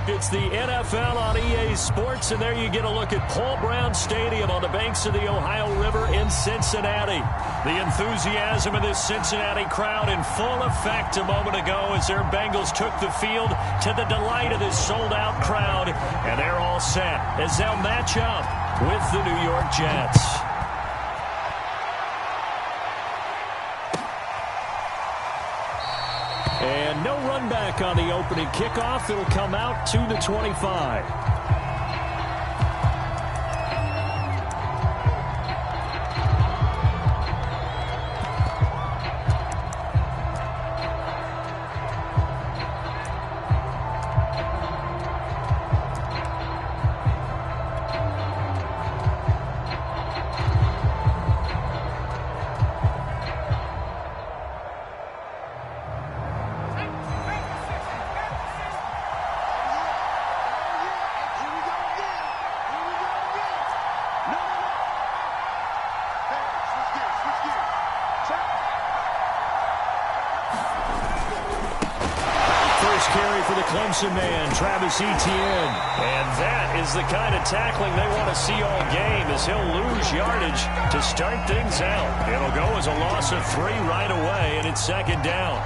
It's the NFL on EA Sports, and there you get a look at Paul Brown Stadium on the banks of the Ohio River in Cincinnati. The enthusiasm of this Cincinnati crowd in full effect a moment ago as their Bengals took the field to the delight of this sold-out crowd, and they're all set as they'll match up with the New York Jets. And no run back on the opening kickoff. It'll come out to the 25. Carry for the Clemson man, Travis Etienne. And that is the kind of tackling they want to see all game as he'll lose yardage to start things out. It'll go as a loss of 3 right away, and it's second down.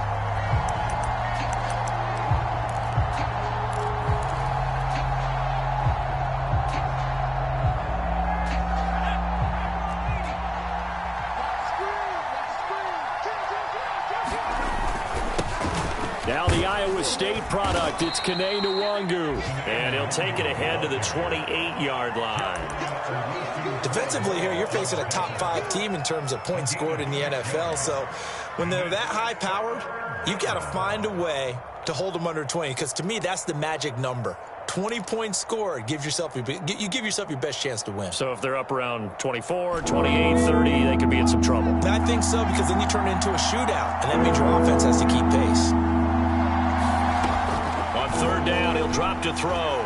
Now the Iowa State product, it's Kene Nwangu. And he'll take it ahead to the 28-yard line. Defensively here, you're facing a top 5 team in terms of points scored in the NFL. So when they're that high-powered, you've got to find a way to hold them under 20. Because to me, that's the magic number. 20 points scored, you give yourself your best chance to win. So if they're up around 24, 28, 30, they could be in some trouble. I think so, because then you turn it into a shootout, and that means your offense has to keep pace. On third down, he'll drop to throw.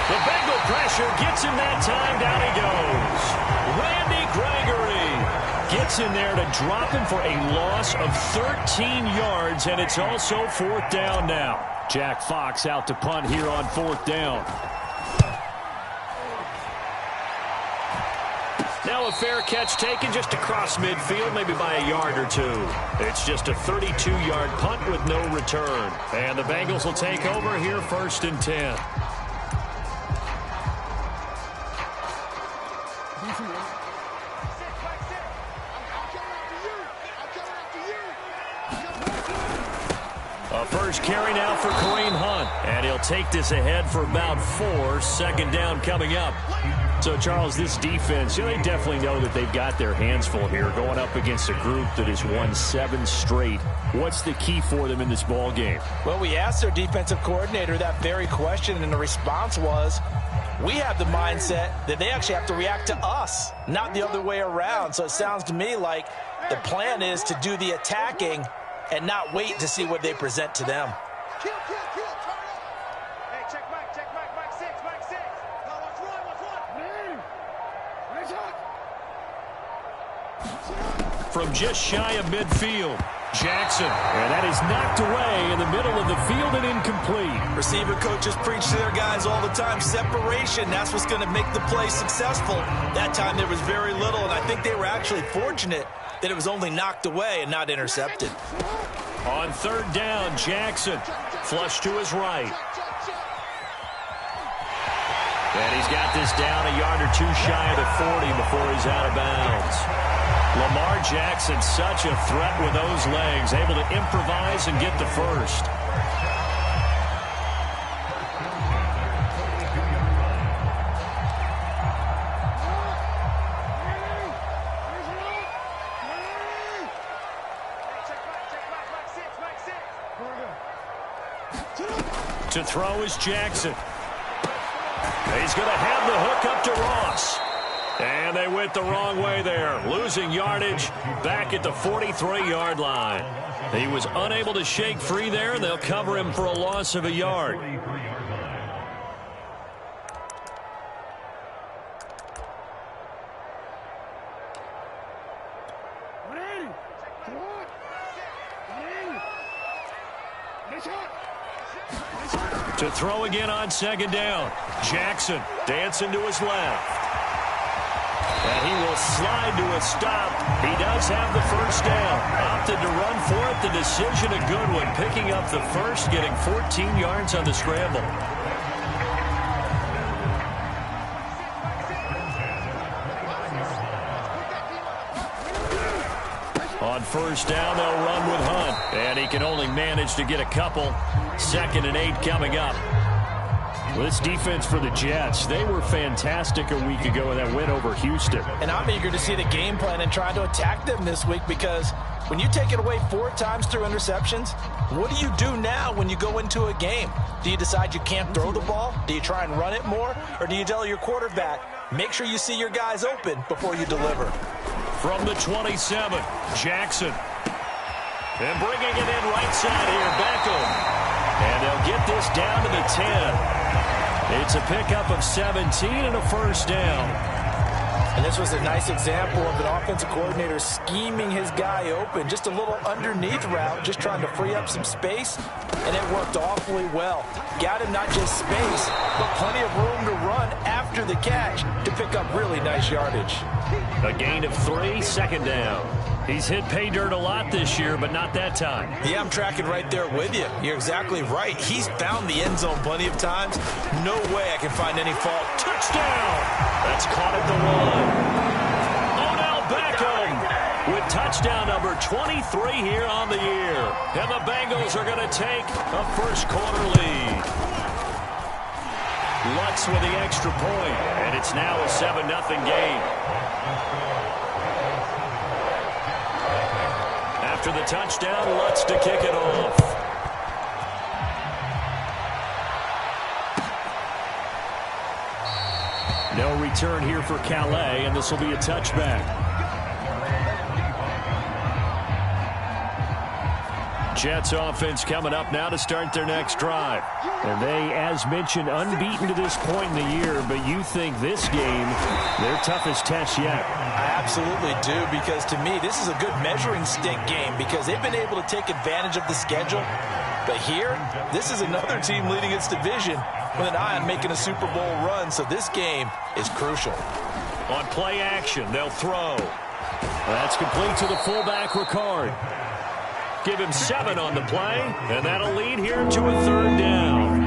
The Bengal pressure gets him that time. Down he goes. Randy Gregory gets in there to drop him for a loss of 13 yards, and it's also fourth down now. Jack Fox out to punt here on fourth down. Now a fair catch taken just across midfield, maybe by a yard or two. It's just a 32-yard punt with no return. And the Bengals will take over here first and 10. First carry now for Kareem Hunt. And he'll take this ahead for about 4. Second down coming up. So, Charles, this defense, they definitely know that they've got their hands full here going up against a group that has won 7 straight. What's the key for them in this ball game? Well, we asked their defensive coordinator that very question, and the response was, we have the mindset that they actually have to react to us, not the other way around. So it sounds to me like the plan is to do the attacking and not wait to see what they present to them. Kill, turn up. Hey, check Mike 6. Watch one. From just shy of midfield, Jackson. And that is knocked away in the middle of the field and incomplete. Receiver coaches preach to their guys all the time. Separation, that's what's going to make the play successful. That time there was very little, and I think they were actually fortunate that it was only knocked away and not intercepted. On third down, Jackson. Flush to his right. And he's got this down a yard or two shy of the 40 before he's out of bounds. Lamar Jackson, such a threat with those legs, able to improvise and get the first. To throw is Jackson. He's going to have the hook up to Ross. And they went the wrong way there, losing yardage back at the 43-yard line. He was unable to shake free there, and they'll cover him for a loss of a yard. To throw again on second down. Jackson dancing to his left. And he will slide to a stop. He does have the first down. Opted to run for it. The decision a good one. Picking up the first, getting 14 yards on the scramble. On first down, they'll run with Hunt. And he can only manage to get a couple. 2nd and 8 coming up. Well, this defense for the Jets, they were fantastic a week ago in that win over Houston. And I'm eager to see the game plan and try to attack them this week, because when you take it away 4 times through interceptions, what do you do now when you go into a game? Do you decide you can't throw the ball? Do you try and run it more? Or do you tell your quarterback, make sure you see your guys open before you deliver? From the 27, Jackson. And bringing it in right side here, Beckham. And they'll get this down to the 10. It's a pickup of 17 and a first down. And this was a nice example of an offensive coordinator scheming his guy open. Just a little underneath route, just trying to free up some space, and it worked awfully well. Got him not just space, but plenty of room to run after the catch to pick up really nice yardage. A gain of 3, second down. He's hit pay dirt a lot this year, but not that time. Yeah, I'm tracking right there with you. You're exactly right. He's found the end zone plenty of times. No way I can find any fault. Touchdown! That's caught at the 1. Odell Beckham with touchdown number 23 here on the year. And the Bengals are going to take a first quarter lead. Lutz with the extra point, and it's now a 7-0 game. After the touchdown, Lutz to kick it off. No return here for Calais, and this will be a touchback. Jets offense coming up now to start their next drive. And they, as mentioned, unbeaten to this point in the year, but you think this game, their toughest test yet? I absolutely do, because to me, this is a good measuring stick game, because they've been able to take advantage of the schedule. But here, this is another team leading its division with an eye on making a Super Bowl run, so this game is crucial. On play action, they'll throw. That's complete to the fullback, Ricard. Give him 7 on the play, and that'll lead here to a 3rd down.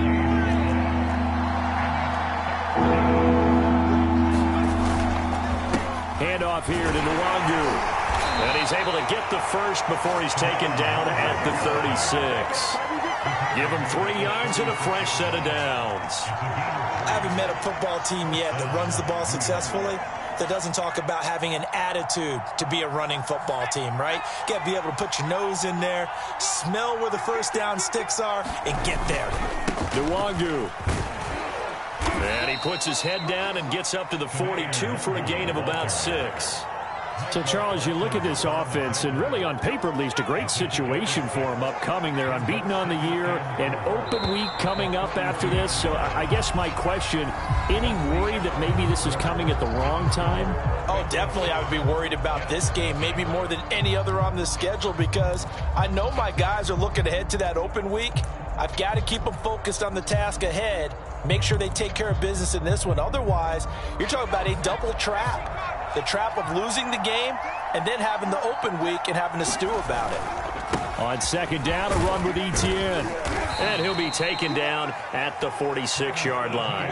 Handoff here to Nwangu. And he's able to get the first before he's taken down at the 36. Give him 3 yards and a fresh set of downs. I haven't met a football team yet that runs the ball successfully that doesn't talk about having an attitude to be a running football team, right? You got to be able to put your nose in there, smell where the first down sticks are, and get there. Nwangu. And he puts his head down and gets up to the 42 for a gain of about 6. So, Charles, you look at this offense, and really on paper, at least, a great situation for them upcoming. They're unbeaten on the year, an open week coming up after this. So I guess my question, any worry that maybe this is coming at the wrong time? Oh, definitely I would be worried about this game, maybe more than any other on the schedule, because I know my guys are looking ahead to that open week. I've got to keep them focused on the task ahead, make sure they take care of business in this one. Otherwise, you're talking about a double trap. The trap of losing the game and then having the open week and having to stew about it. On second down, a run with Etienne. And he'll be taken down at the 46-yard line.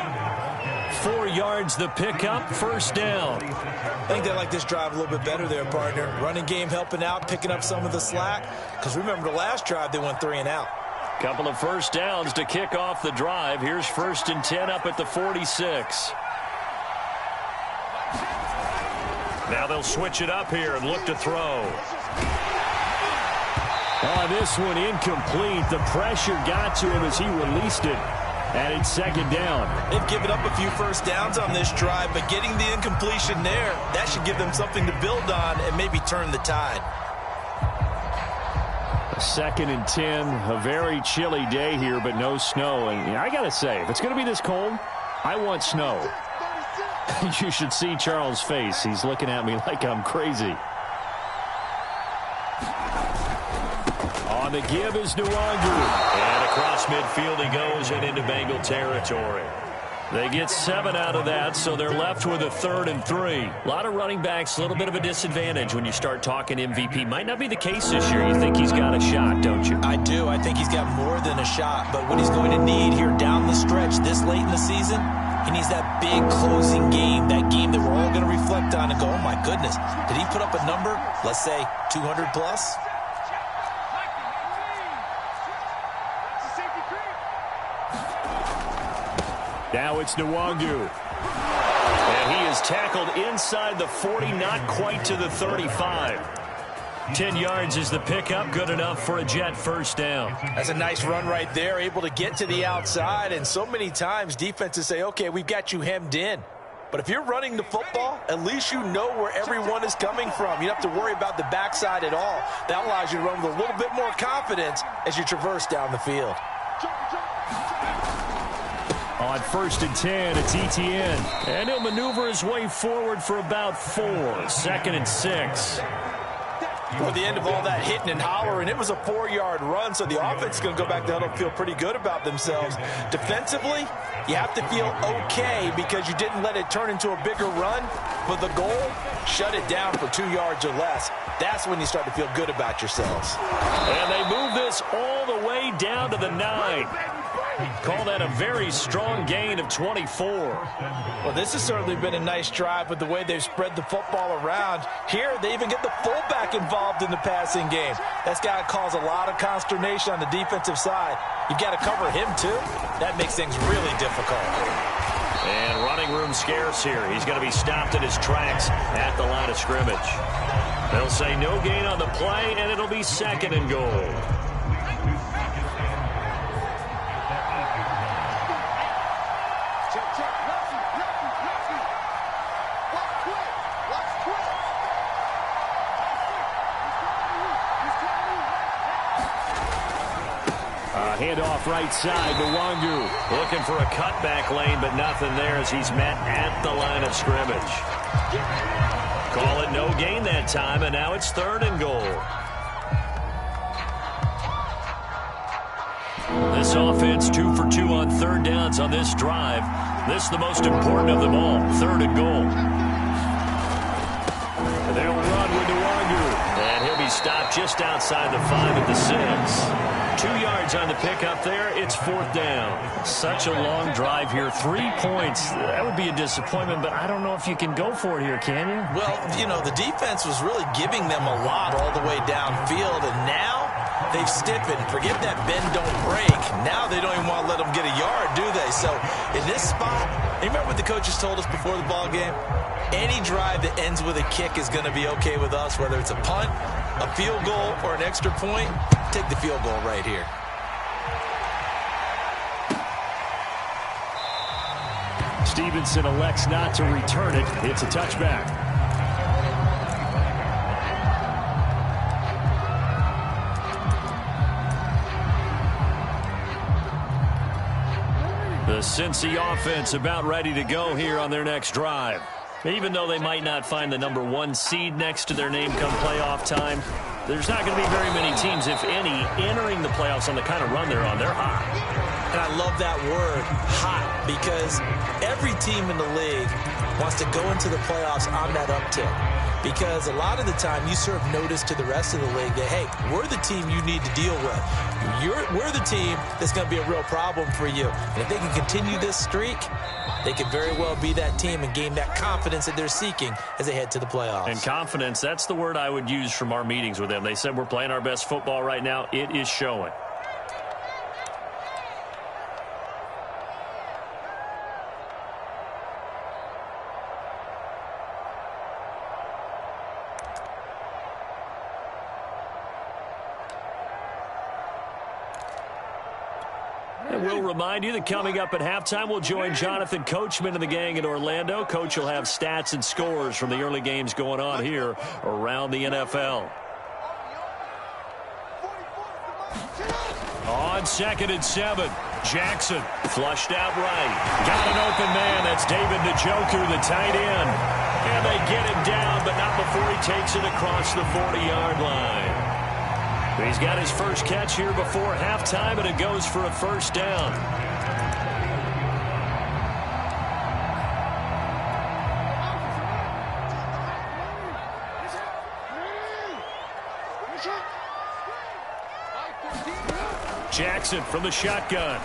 4 yards the pickup, first down. I think they like this drive a little bit better there, partner. Running game helping out, picking up some of the slack. Because remember the last drive, they went 3 and out. Couple of first downs to kick off the drive. Here's 1st and 10 up at the 46. Now they'll switch it up here and look to throw. Oh, this one incomplete. The pressure got to him as he released it. And it's second down. They've given up a few first downs on this drive, but getting the incompletion there, that should give them something to build on and maybe turn the tide. 2nd and 10, a very chilly day here, but no snow. And I got to say, if it's going to be this cold, I want snow. You should see Charles' face. He's looking at me like I'm crazy. On On the give is Nwangu. And across midfield he goes and into Bengal territory. They get 7 out of that, so they're left with a 3rd and 3. A lot of running backs, a little bit of a disadvantage when you start talking MVP. Might not be the case this year. You think he's got a shot, don't you? I do. I think he's got more than a shot. But what he's going to need here down the stretch this late in the season, he needs that big closing game, that game that we're all going to reflect on and go, oh, my goodness, did he put up a number, let's say 200 plus? Now it's Nwangu. And he is tackled inside the 40, not quite to the 35. 10 yards is the pickup, good enough for a Jet first down. That's a nice run right there, able to get to the outside. And so many times defenses say, okay, we've got you hemmed in. But if you're running the football, at least you know where everyone is coming from. You don't have to worry about the backside at all. That allows you to run with a little bit more confidence as you traverse down the field. On 1st and 10, it's Etienne. And he'll maneuver his way forward for about 4. 2nd and 6. For the end of all that hitting and hollering, it was a 4-yard run, so the offense is going to go back down and feel pretty good about themselves. Defensively, you have to feel okay because you didn't let it turn into a bigger run. But the goal, shut it down for 2 yards or less. That's when you start to feel good about yourselves. And they move this all the way down to the 9. Call that a very strong gain of 24. Well, this has certainly been a nice drive with the way they've spread the football around. Here, they even get the fullback involved in the passing game. That's got to cause a lot of consternation on the defensive side. You've got to cover him, too. That makes things really difficult. And running room scarce here. He's going to be stopped in his tracks at the line of scrimmage. They'll say no gain on the play, and it'll be 2nd and goal. Handoff right side to Nwangu. Looking for a cutback lane, but nothing there as he's met at the line of scrimmage. Call it no gain that time, and now it's 3rd and goal. This offense 2 for 2 on 3rd downs on this drive. This is the most important of them all, 3rd and goal. And they'll run with Nwangu. And he'll be stopped just outside the 5 at the 6. 2 yards on the pickup there. It's 4th down. Such a long drive here. 3 points. That would be a disappointment, but I don't know if you can go for it here, can you? Well, you know, the defense was really giving them a lot all the way downfield, and now they've stiffened. Forget that bend, don't break. Now they don't even want to let them get a yard, do they? So in this spot, you remember what the coaches told us before the ball game? Any drive that ends with a kick is going to be okay with us, whether it's a punt, a field goal, or an extra point. Take the field goal right here. Stevenson elects not to return it. It's a touchback. The Cincy offense about ready to go here on their next drive. Even though they might not find the number 1 seed next to their name come playoff time, there's not going to be very many teams, if any, entering the playoffs on the kind of run they're on. They're hot. And I love that word, hot, because every team in the league wants to go into the playoffs on that uptick. Because a lot of the time you serve notice to the rest of the league that, hey, we're the team you need to deal with. We're the team that's going to be a real problem for you. And if they can continue this streak, they could very well be that team and gain that confidence that they're seeking as they head to the playoffs. And confidence, that's the word I would use from our meetings with them. They said we're playing our best football right now. It is showing. And we'll remind you that coming up at halftime, we'll join Jonathan Coachman and the gang in Orlando. Coach will have stats and scores from the early games going on here around the NFL. On 2nd and 7, Jackson flushed out right. Got an open man. That's David Njoku, the tight end. And they get him down, but not before he takes it across the 40-yard line. He's got his first catch here before halftime, and it goes for a first down. Jackson from the shotgun.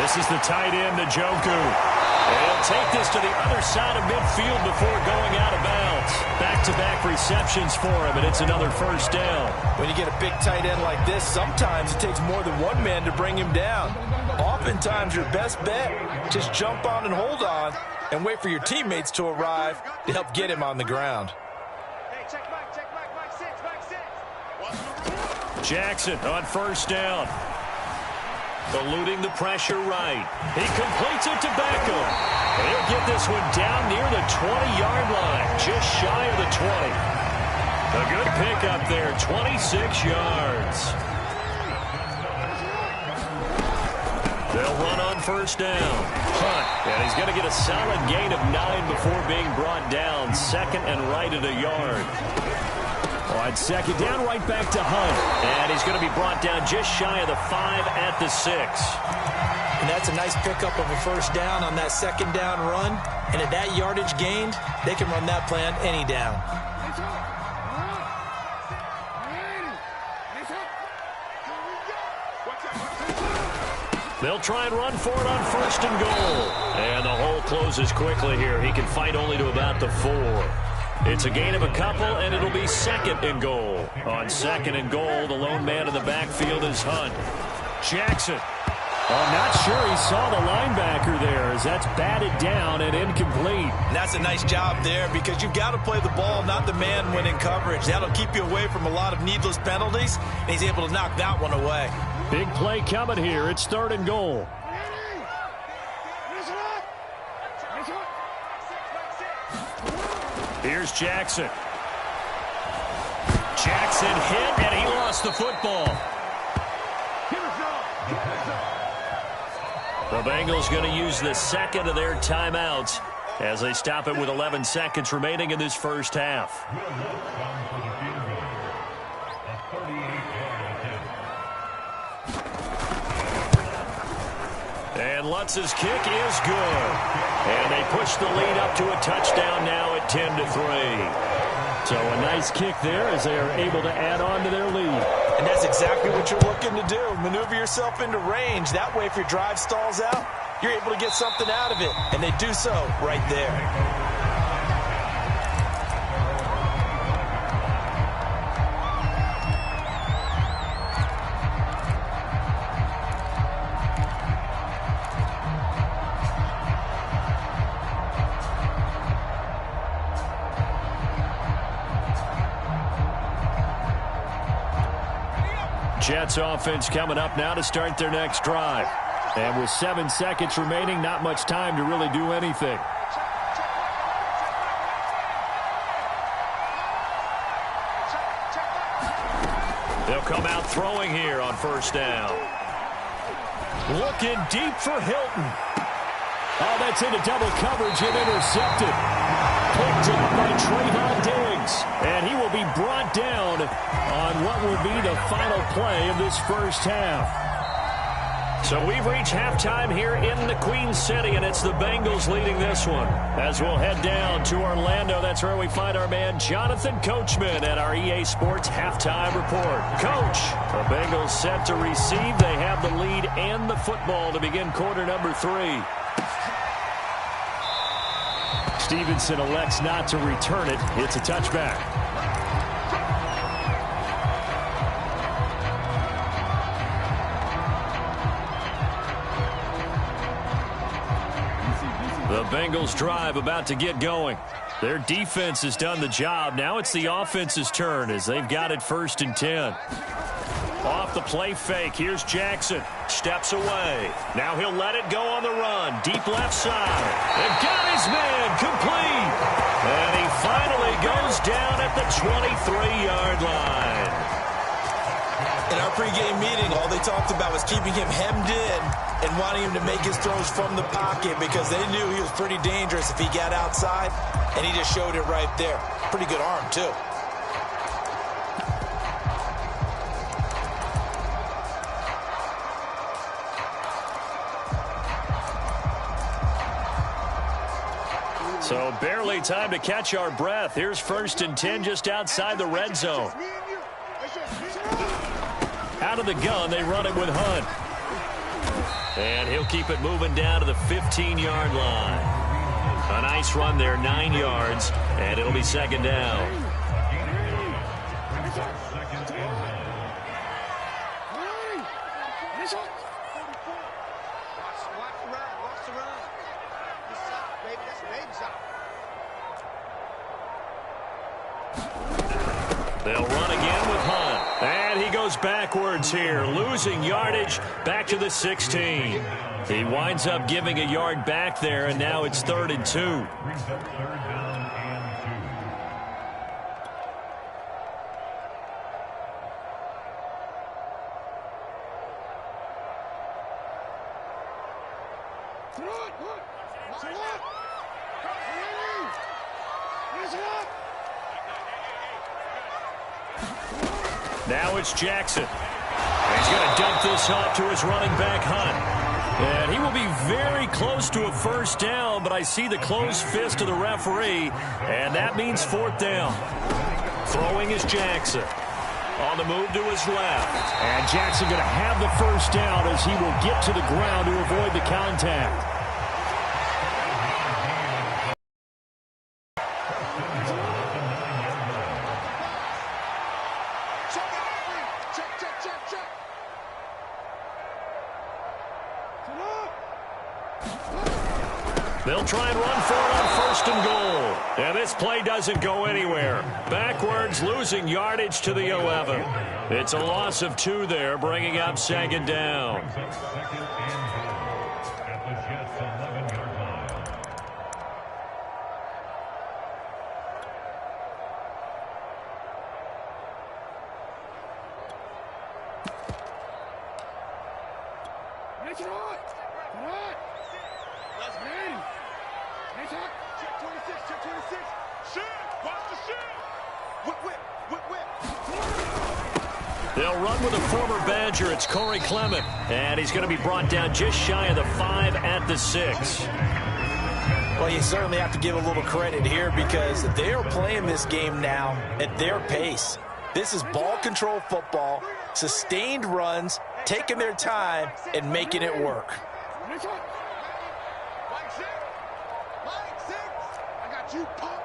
This is the tight end, Njoku. And he'll take this to the other side of midfield before going out of bounds. Back-to-back receptions for him, and it's another first down. When you get a big tight end like this, sometimes it takes more than one man to bring him down. Oftentimes, your best bet, just jump on and hold on and wait for your teammates to arrive to help get him on the ground. Hey, check Mike 6. Jackson on first down. Eluding the pressure right. He completes it to Beckham. And he'll get this one down near the 20-yard line, just shy of the 20. A good pickup there, 26 yards. They'll run on first down. Hunt, and he's going to get a solid gain of 9 before being brought down. Second and right at a yard. On second down, right back to Hunt. And he's going to be brought down just shy of the 5 at the 6. And that's a nice pickup of a first down on that second down run. And at that yardage gained, they can run that play on any down. They'll try and run for it on first and goal. And the hole closes quickly here. He can fight only to about the 4. It's a gain of a couple, and it'll be second and goal. On second and goal, the lone man in the backfield is Hunt. Jackson. I'm not sure he saw the linebacker there as that's batted down and incomplete. And that's a nice job there because you've got to play the ball, not the man when in coverage. That'll keep you away from a lot of needless penalties, and he's able to knock that one away. Big play coming here. It's third and goal. Here's Jackson. Jackson hit, and he lost the football. The Bengals going to use the second of their timeouts as they stop it with 11 seconds remaining in this first half. And Lutz's kick is good. And they push the lead up to a touchdown now at 10-3. So a nice kick there as they are able to add on to their lead. And that's exactly what you're looking to do. Maneuver yourself into range. That way, if your drive stalls out, you're able to get something out of it. And they do so right there. Jets offense coming up now to start their next drive. And with 7 seconds remaining, not much time to really do anything. They'll come out throwing here on first down. Looking deep for Hilton. Oh, that's into double coverage and intercepted. Picked up by Trayvon Diggs. And he will be brought down on what will be the final play of this first half. So we've reached halftime here in the Queen City, and it's the Bengals leading this one. As we'll head down to Orlando, that's where we find our man Jonathan Coachman at our EA Sports Halftime Report. Coach, the Bengals set to receive. They have the lead and the football to begin quarter number 3. Stevenson elects not to return it. It's a touchback. The Bengals drive about to get going. Their defense has done the job. Now it's the offense's turn as they've got it first and 10. Off the play fake, here's Jackson. Steps away. Now he'll let it go on the run. Deep left side. And got his man complete. And he finally goes down at the 23-yard line. In our pregame meeting, all they talked about was keeping him hemmed in and wanting him to make his throws from the pocket because they knew he was pretty dangerous if he got outside, and he just showed it right there. Pretty good arm, too. So barely time to catch our breath. Here's 1st and 10 just outside the red zone. Out of the gun, they run it with Hunt. And he'll keep it moving down to the 15-yard line. A nice run there, 9 yards, and it'll be 2nd down. They'll run again with Hunt. And he goes backwards here, losing yardage back to the 16. He winds up giving a yard back there, and now it's 3rd and 2. Now it's Jackson. And he's going to dump this off to his running back, Hunt. And he will be very close to a 1st down, but I see the closed fist of the referee, and that means 4th down. Throwing is Jackson. On the move to his left. And Jackson going to have the 1st down as he will get to the ground to avoid the contact. They'll try and run for it on 1st and goal. And this play doesn't go anywhere. Backwards, losing yardage to the 11. It's a loss of 2 there, bringing up 2nd down. They'll run with a former Badger. It's Corey Clement. And he's going to be brought down just shy of the 5 at the 6. Well, you certainly have to give a little credit here because they are playing this game now at their pace. This is ball control football, sustained runs, taking their time, and making it work. I got you, Pop.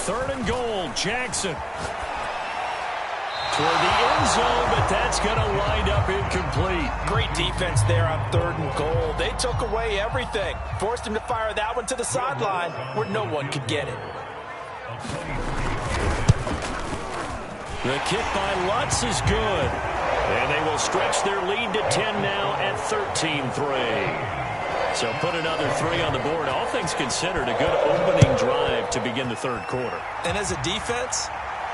Third and goal, Jackson. Toward the end zone, but that's going to wind up incomplete. Great defense there on 3rd and goal. They took away everything. Forced him to fire that one to the sideline where no one could get it. The kick by Lutz is good. And they will stretch their lead to 10 now at 13-3. So put another 3 on the board. All things considered, a good opening drive to begin the 3rd quarter. And as a defense,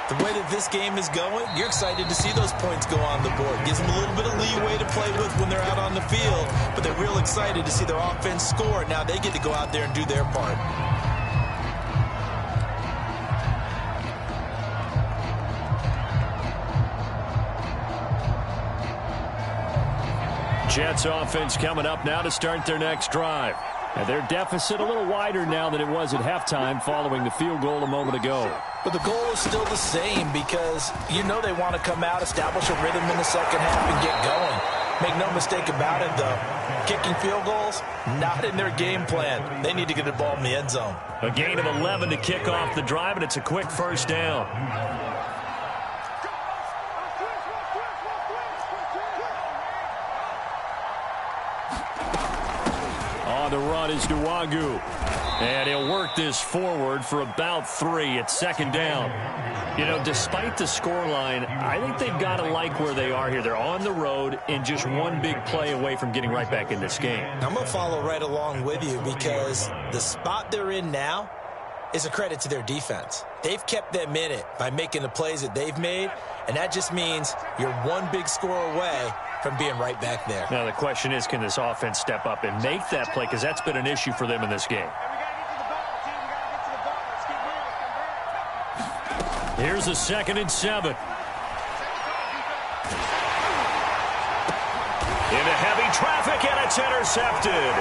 the way that this game is going, you're excited to see those points go on the board. Gives them a little bit of leeway to play with when they're out on the field, but they're real excited to see their offense score. Now they get to go out there and do their part. Jets offense coming up now to start their next drive. And their deficit a little wider now than it was at halftime following the field goal a moment ago. But the goal is still the same because you know they want to come out, establish a rhythm in the second half, and get going. Make no mistake about it, though. Kicking field goals, not in their game plan. They need to get the ball in the end zone. A gain of 11 to kick off the drive, and it's a quick 1st down. The run is Nwagu. And he'll work this forward for about 3 at 2nd down. You know, despite the scoreline, I think they've got to like where they are here. They're on the road and just one big play away from getting right back in this game. I'm going to follow right along with you because the spot they're in now is a credit to their defense. They've kept them in it by making the plays that they've made, and that just means you're one big score away from being right back there. Now the question is, can this offense step up and make that play? Because that's been an issue for them in this game. Here's a 2nd and 7. Into heavy traffic, and it's intercepted.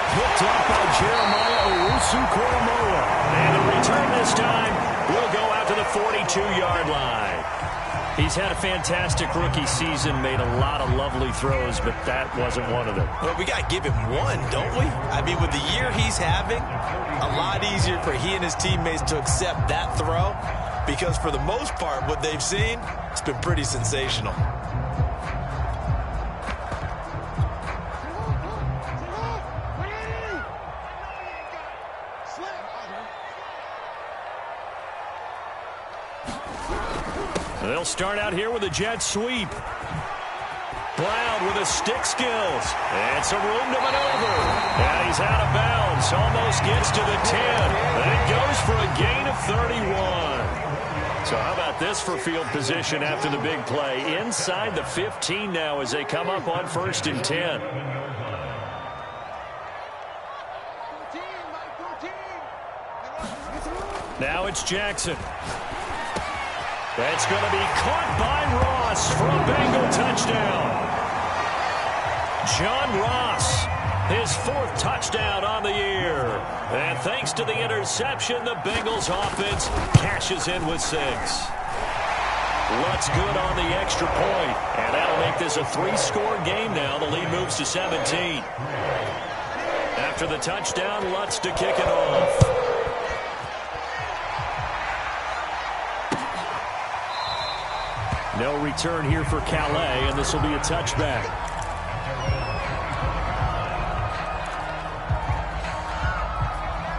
Picked up by Jeremiah Owusu-Koramoah. And the return this time will go out to the 42-yard line. He's had a fantastic rookie season, made a lot of lovely throws, but that wasn't one of them. Well, we got to give him one, don't we? I mean, with the year he's having, a lot easier for he and his teammates to accept that throw because for the most part, what they've seen, it's been pretty sensational. They'll start out here with a jet sweep. Brown with his stick skills. And some room to maneuver. And he's out of bounds. Almost gets to the 10. And it goes for a gain of 31. So how about this for field position after the big play? Inside the 15 now as they come up on 1st and 10. Now it's Jackson. That's going to be caught by Ross for a Bengal touchdown. John Ross, his 4th touchdown on the year. And thanks to the interception, the Bengals offense cashes in with 6. Lutz good on the extra point. And that'll make this a 3-score game now. The lead moves to 17. After the touchdown, Lutz to kick it off. No return here for Calais, and this will be a touchback.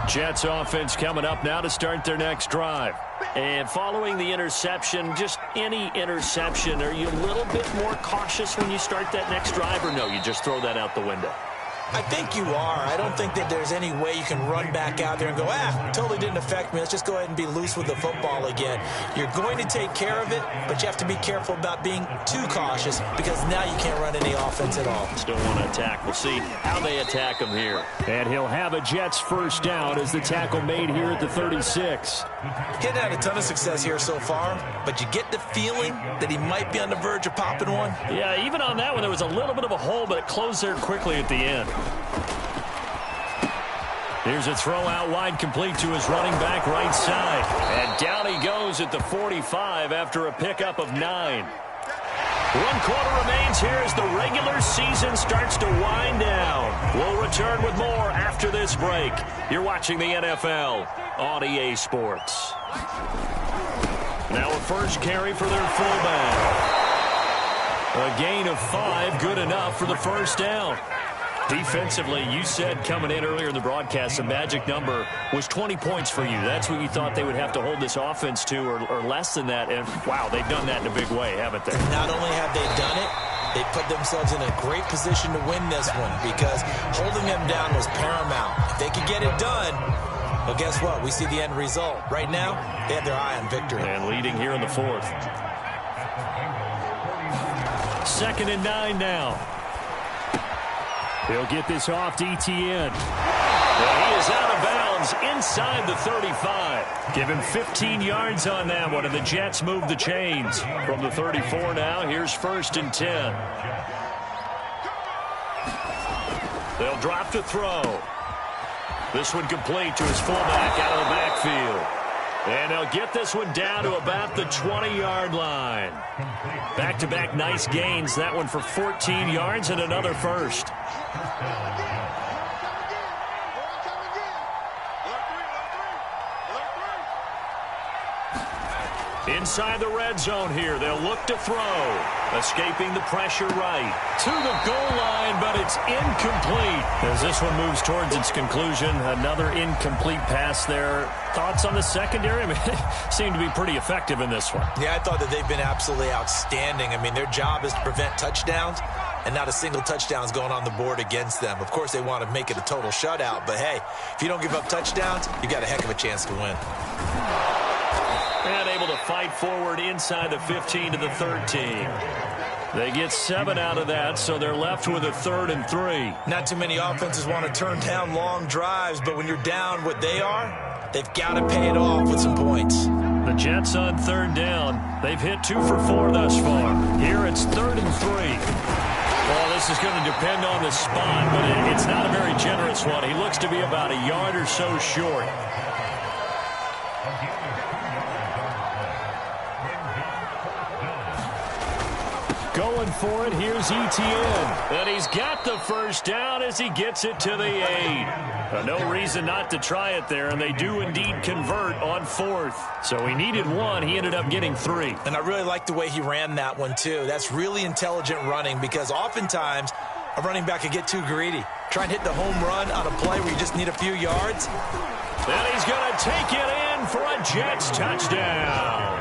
Jets offense coming up now to start their next drive. And following the interception, just any interception, are you a little bit more cautious when you start that next drive, or no, you just throw that out the window? I think you are. I don't think that there's any way you can run back out there and go, totally didn't affect me. Let's just go ahead and be loose with the football again. You're going to take care of it, but you have to be careful about being too cautious because now you can't run any offense at all. Still want to attack. We'll see how they attack him here. And he'll have a Jets first down as the tackle made here at the 36. He's had a ton of success here so far, but you get the feeling that he might be on the verge of popping one. Yeah, even on that one, there was a little bit of a hole, but it closed there quickly at the end. Here's a throw out wide, complete to his running back right side. And down he goes at the 45 after a pickup of 9. 1 quarter remains here as the regular season starts to wind down. We'll return with more after this break. You're watching the NFL on EA Sports. Now a first carry for their fullback. A gain of 5, good enough for the first down. Defensively, you said coming in earlier in the broadcast, the magic number was 20 points for you. That's what you thought they would have to hold this offense to, or less than that. And, wow, they've done that in a big way, haven't they? Not only have they done it, they put themselves in a great position to win this one because holding them down was paramount. If they could get it done, well, guess what? We see the end result. Right now, they have their eye on victory. And leading here in the 4th. 2nd and 9 now. He'll get this off to Etienne. And he is out of bounds inside the 35. Give him 15 yards on that one, and the Jets move the chains. From the 34 now, here's 1st and 10. They'll drop to throw. This one complete to his fullback out of the backfield. And they'll get this one down to about the 20-yard line. Back-to-back nice gains. That one for 14 yards and another first. Inside the red zone here. They'll look to throw. Escaping the pressure right. To the goal line, but it's incomplete. As this one moves towards its conclusion, another incomplete pass there. Thoughts on the secondary? I mean, they seem to be pretty effective in this one. Yeah, I thought that they've been absolutely outstanding. I mean, their job is to prevent touchdowns, and not a single touchdown is going on the board against them. Of course, they want to make it a total shutout, but hey, if you don't give up touchdowns, you got a heck of a chance to win. And able to fight forward inside the 15 to the 13. They get 7 out of that, so they're left with a 3rd and 3. Not too many offenses want to turn down long drives, but when you're down what they are, they've got to pay it off with some points. The Jets on 3rd down. They've hit 2 for 4 thus far. Here it's 3rd and 3. Well, this this is going to depend on the spot, but it's not a very generous one. He looks to be about a yard or so short. Going for it, here's Etienne. And he's got the first down as he gets it to the 8. No reason not to try it there, and they do indeed convert on 4th. So he needed 1. He ended up getting 3. And I really like the way he ran that one, too. That's really intelligent running because oftentimes a running back can get too greedy. Try and hit the home run on a play where you just need a few yards. And he's going to take it in for a Jets touchdown.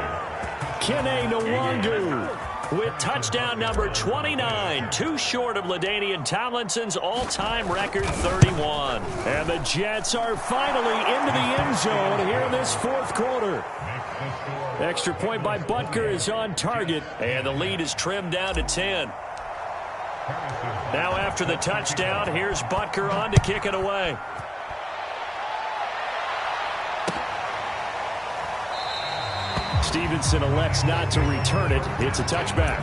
Kene Nwangu with touchdown number 29, too short of LaDainian Tomlinson's all-time record 31. And the Jets are finally into the end zone here in this 4th quarter. Extra point by Butker is on target, and the lead is trimmed down to 10. Now after the touchdown, here's Butker on to kick it away. Stevenson elects not to return it. It's a touchback.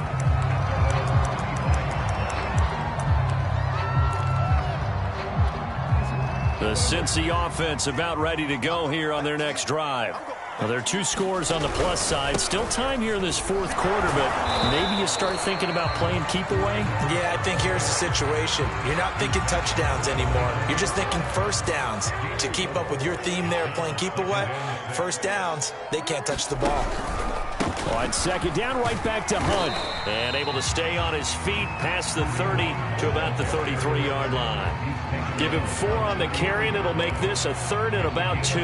The Cincy offense about ready to go here on their next drive. Well, there are 2 scores on the plus side. Still time here in this 4th quarter, but maybe you start thinking about playing keep away? Yeah, I think here's the situation. You're not thinking touchdowns anymore. You're just thinking first downs. To keep up with your theme there, playing keep away, first downs, they can't touch the ball. On 2nd down, right back to Hunt. And able to stay on his feet past the 30 to about the 33-yard line. Give him 4 on the carry, and it'll make this a 3rd and about 2.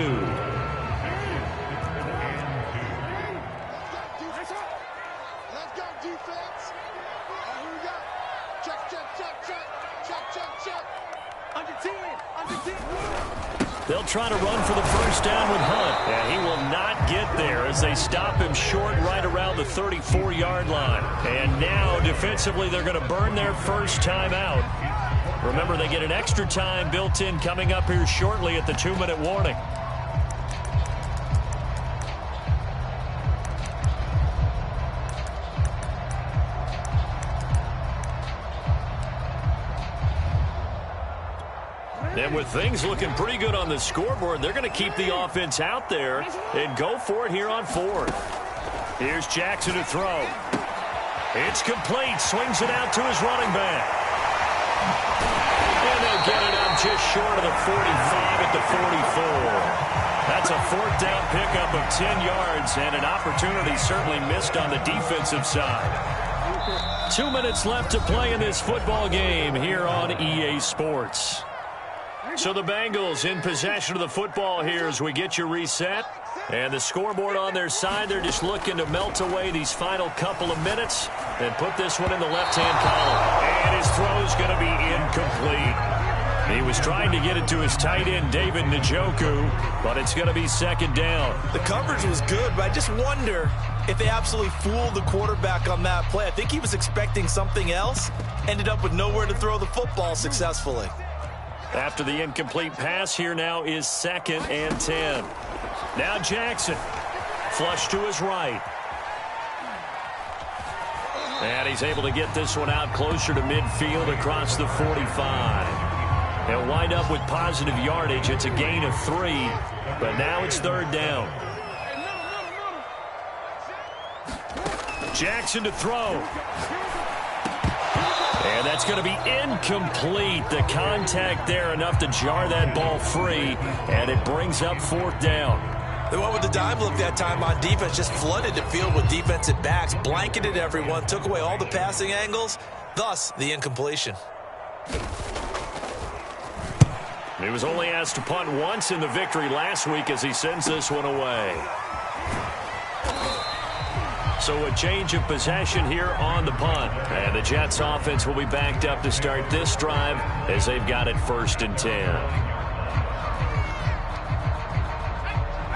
They'll try to run for the first down with Hunt. And he will not get there as they stop him short right around the 34-yard line. And now, defensively, they're going to burn their first time out. Remember, they get an extra time built in coming up here shortly at the 2-minute warning. And with things looking pretty good on the scoreboard, they're going to keep the offense out there and go for it here on 4th. Here's Jackson to throw. It's complete. Swings it out to his running back. And they'll get it up just short of the 45 at the 44. That's a 4th down pickup of 10 yards and an opportunity certainly missed on the defensive side. 2 minutes left to play in this football game here on EA Sports. So the Bengals in possession of the football here as we get you reset. And the scoreboard on their side, they're just looking to melt away these final couple of minutes and put this one in the left-hand column. And his throw's going to be incomplete. He was trying to get it to his tight end, David Njoku, but it's going to be 2nd down. The coverage was good, but I just wonder if they absolutely fooled the quarterback on that play. I think he was expecting something else, ended up with nowhere to throw the football successfully. After the incomplete pass, here now is 2nd and 10. Now Jackson, flush to his right. And he's able to get this one out closer to midfield across the 45. He'll wind up with positive yardage. It's a gain of 3, but now it's 3rd down. Jackson to throw. And that's going to be incomplete. The contact there enough to jar that ball free, and it brings up 4th down. They went with the dime look that time on defense, just flooded the field with defensive backs, blanketed everyone, took away all the passing angles, thus the incompletion. He was only asked to punt once in the victory last week as he sends this one away. So a change of possession here on the punt. And the Jets offense will be backed up to start this drive as they've got it 1st and 10.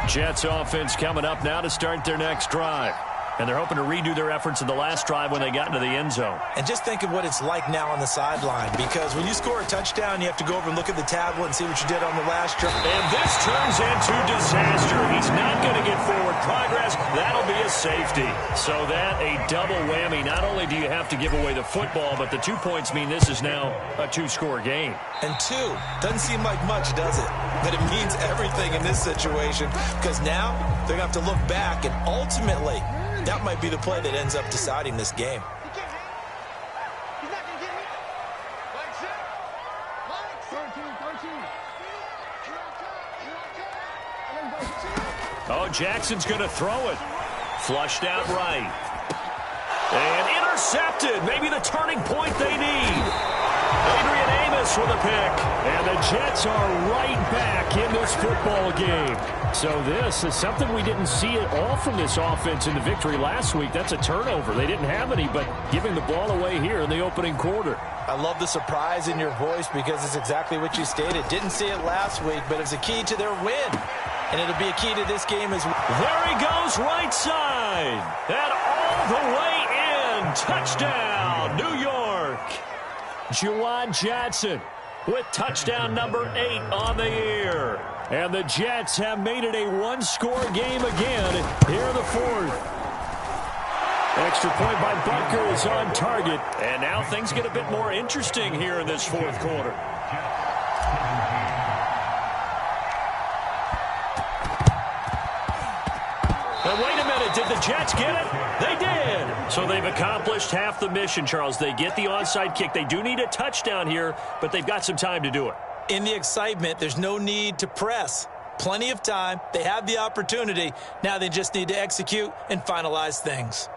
Jets offense coming up now to start their next drive. And they're hoping to redo their efforts in the last drive when they got into the end zone. And just think of what it's like now on the sideline, because when you score a touchdown, you have to go over and look at the tablet and see what you did on the last drive. And this turns into disaster. He's not going to get forward progress. That'll be a safety. So that a double whammy. Not only do you have to give away the football, but the 2 points mean this is now a 2-score game. And 2 doesn't seem like much, does it? But it means everything in this situation, because now they're going to have to look back, and ultimately that might be the play that ends up deciding this game. Oh, Jackson's going to throw it. Flushed out right. And intercepted. Maybe the turning point they need. Adrian Amos with a pick. And the Jets are right back in this football game. So this is something we didn't see at all from this offense in the victory last week. That's a turnover. They didn't have any, but giving the ball away here in the opening quarter. I love the surprise in your voice because it's exactly what you stated. Didn't see it last week, but it's a key to their win. And it'll be a key to this game as well. There he goes, right side. And all the way in. Touchdown, New York. Juwan Johnson with touchdown number 8 on the year. And the Jets have made it a 1-score game again here in the 4th. Extra point by Butker is on target. And now things get a bit more interesting here in this 4th quarter. And wait a minute, did the Jets get it? They did. So they've accomplished half the mission, Charles. They get the onside kick. They do need a touchdown here, but they've got some time to do it. In the excitement, there's no need to press. Plenty of time. They have the opportunity. Now they just need to execute and finalize things.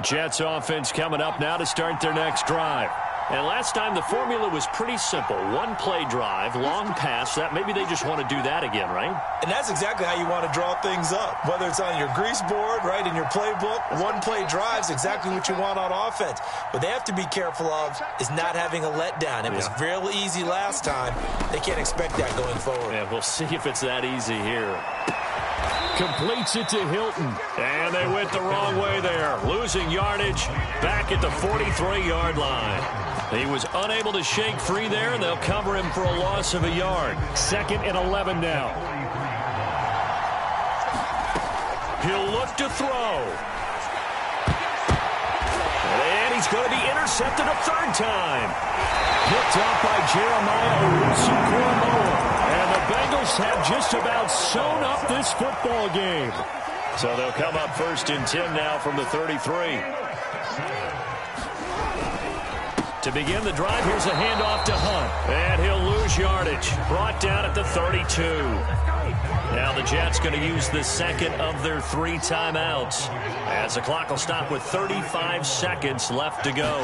Jets offense coming up now to start their next drive. And last time the formula was pretty simple. 1-play drive, long pass. That maybe they just want to do that again, right? And that's exactly how you want to draw things up. Whether it's on your grease board, right, in your playbook, 1-play drive is exactly what you want on offense. What they have to be careful of is not having a letdown. It was real easy last time. They can't expect that going forward. Yeah, we'll see if it's that easy here. Completes it to Hilton. And they went the wrong way there. Losing yardage back at the 43-yard line. He was unable to shake free there, and they'll cover him for a loss of a yard. 2nd and 11 now. He'll look to throw. And he's going to be intercepted a 3rd time. Picked up by Jeremiah Owusu-Koramoah. And the Bengals have just about sewn up this football game. So they'll come up 1st and 10 now from the 33. To begin the drive, here's a handoff to Hunt. And he'll lose yardage. Brought down at the 32. Now the Jets going to use the 2nd of their 3 timeouts, as the clock will stop with 35 seconds left to go.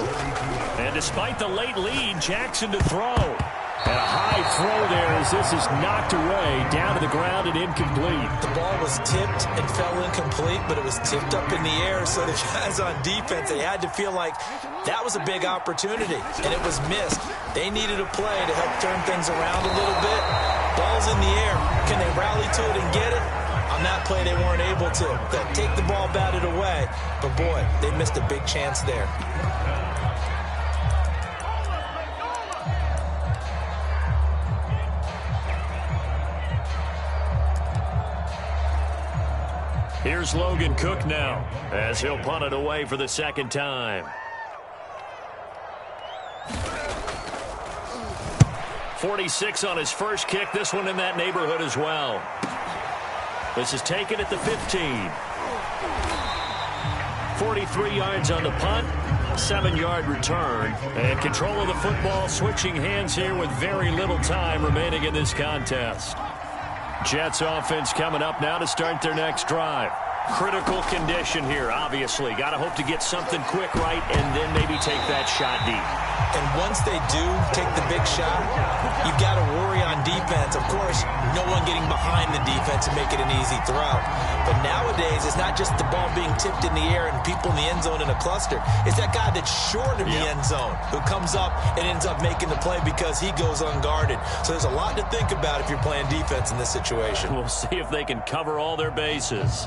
And despite the late lead, Jackson to throw. And a high throw there as this is knocked away, down to the ground and incomplete. The ball was tipped and fell incomplete, but it was tipped up in the air, so the guys on defense, they had to feel like that was a big opportunity, and it was missed. They needed a play to help turn things around a little bit. Ball's in the air. Can they rally to it and get it? On that play, they weren't able to. They'll take the ball, batted away, but boy, they missed a big chance there. Here's Logan Cook now, as he'll punt it away for the 2nd time. 46 on his first kick. This one in that neighborhood as well. This is taken at the 15. 43 yards on the punt. 7-yard return. And control of the football switching hands here with very little time remaining in this contest. Jets offense coming up now to start their next drive. Critical condition here, obviously. Got to hope to get something quick right and then maybe take that shot deep. And once they do take the big shot, you've got to worry on defense. Of course, no one getting behind the defense and make it an easy throw. But nowadays, it's not just the ball being tipped in the air and people in the end zone in a cluster. It's that guy that's short of the end zone who comes up and ends up making the play because he goes unguarded. So there's a lot to think about if you're playing defense in this situation. We'll see if they can cover all their bases.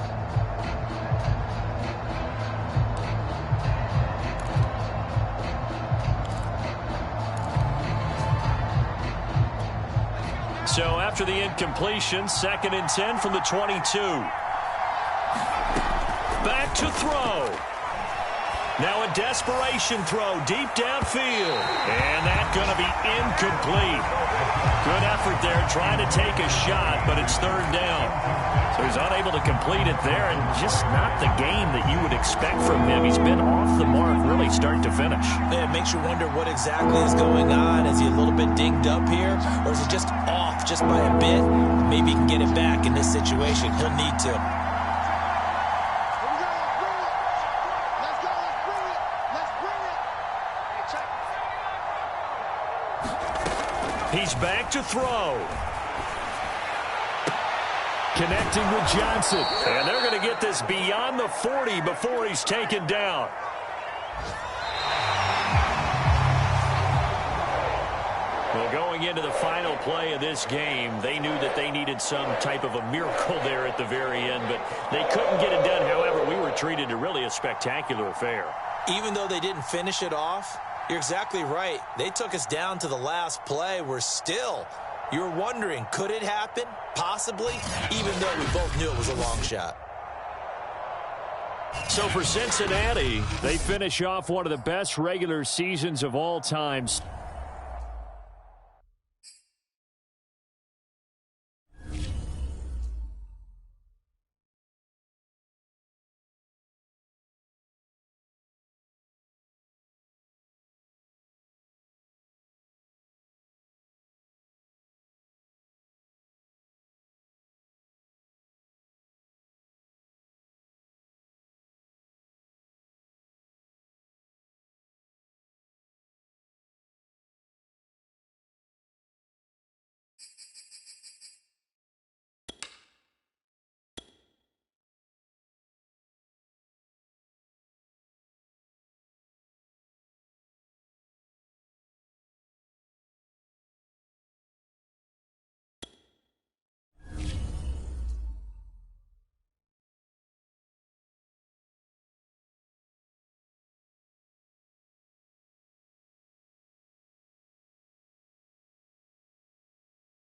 So after the incompletion, 2nd and 10 from the 22. Back to throw. Now a desperation throw deep downfield. And that's going to be incomplete. Good effort there trying to take a shot, but it's 3rd down. So he's unable to complete it there, and just not the game that you would expect from him. He's been off the mark really start to finish. Yeah, it makes you wonder what exactly is going on. Is he a little bit dinged up here, or is he just off just by a bit? Maybe he can get it back in this situation. He'll need to. He's back to throw. Connecting with Johnson. And they're going to get this beyond the 40 before he's taken down. Well, going into the final play of this game, they knew that they needed some type of a miracle there at the very end, but they couldn't get it done. However, we were treated to really a spectacular affair. Even though they didn't finish it off, you're exactly right. They took us down to the last play. We're still, you're wondering, could it happen? Possibly, even though we both knew it was a long shot. So for Cincinnati, they finish off one of the best regular seasons of all time.